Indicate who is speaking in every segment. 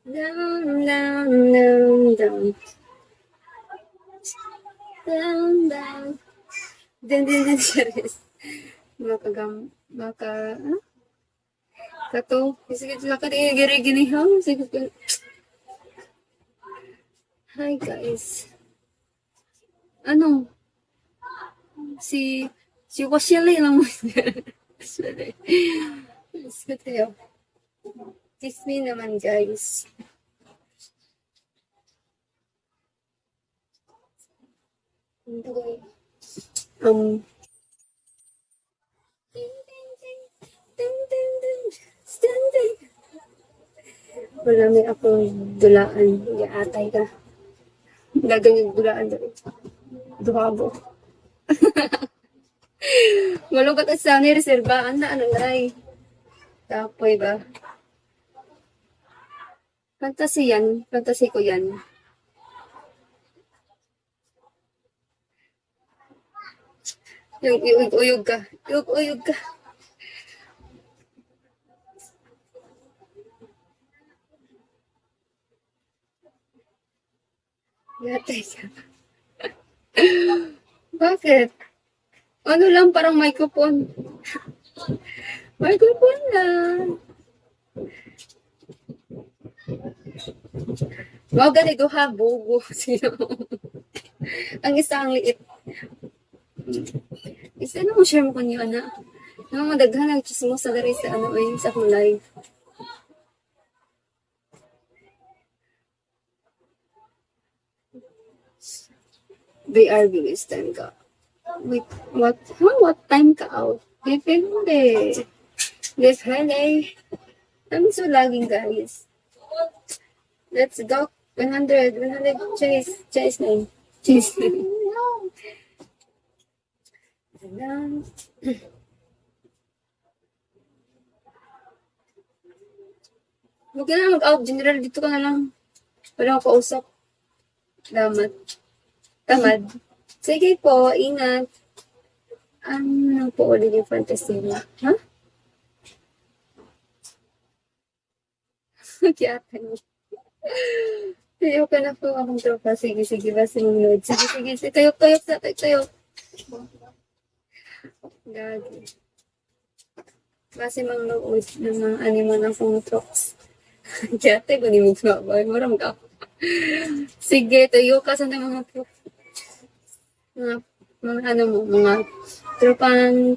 Speaker 1: Down, down, down, down. Down, down. Din, Charis. Maka, kato. Sige, gini ginihaw. Sige, hi guys. Ano? Si, si Washili lang mo. Sorry. Sige tayo. Kiss me naman guys. Um, wala may akong dulaan. Iatay ka. Dagang yung dulaan doon. Duhabo. Malungkot at sa ni reservaan na ano na eh. Kapoy ba? Fantasy yan. Fantasy ko yan. Yung uyog ka. Uyog ka. Yatay ka. Bakit? Ano lang, parang microphone. Microphone lang. Mga ganito ha, bogo. Sino? Ang isa ang liit. Isa na mo share mo kanyo, anak. Nga madaghan ang chismo sa dari sa ano eh, sa akong live. BRB is time ka. Wait, what time ka out? Depende. Depende. I'm so lagging, guys. Let's go. 100 chase name. Chase name. Huwag ka na mag-out. General, dito ka na lang. Wala akong kausap. Tamad. Sige po, ingat. Ano po ulit yung fantasy mo? Ha? Kiyatan mo. Tayo ka na po akong tropa. Sige, basta mong load. Sige. Tayok. Gagi. Basta mang load ng mga anima ng phone trucks. Kiyate, kung di mo kumabay, maram ka. Sige, tayo ka sa mga mga ano mo, mga tropang,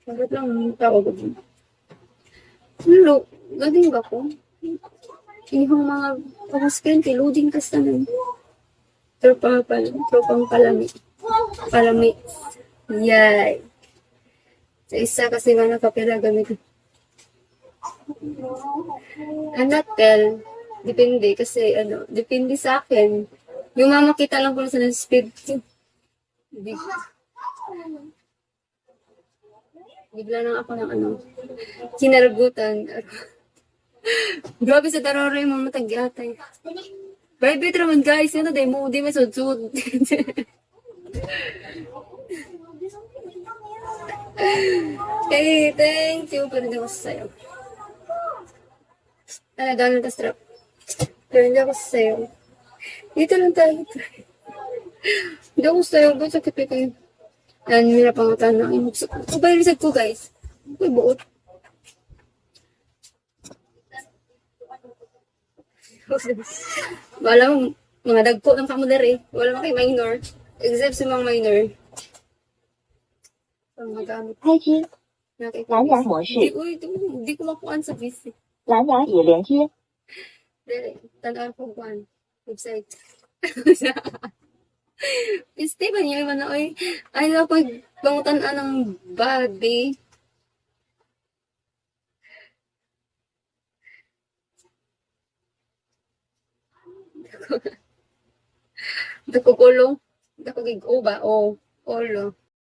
Speaker 1: bakit lang ang tawag ko? Loading ba ko? Yung mga pang-screen, loading ka sa nun. Tropang palami. Yay! Sa isa kasi nga nakapila gamit. Anatel, depende kasi depende sa akin. Yung mamakita lang ko sa speed. Bigla lang ako ng kinaragutan. Grabe sa tarore mo matagyatay. Private naman guys, day mo, di may sudsud. Hey, thank you. Pero hindi ako sasayaw. Donald Strap. Pero hindi ako sasayaw. Dito lang tayo. Hindi ako sasayaw. Ba't sakit pa kayo? Yan, mira pangutan na. Sabay reset ko guys. Uy, buot. Wala mo, mga dagko ng kamular eh. Wala mo kay minor. Except sa mga minor. Magamit.
Speaker 2: 开机，蓝牙模式，
Speaker 1: Hindi ko makuhaan sa PC.
Speaker 2: 蓝牙已连接。
Speaker 1: Dili, tanaw ko kuhaan. Website. Piste ba niyo iba na, oy? Ay, na ko bangutan ng body. Dako kulong. Dako gig o ba? O, olo.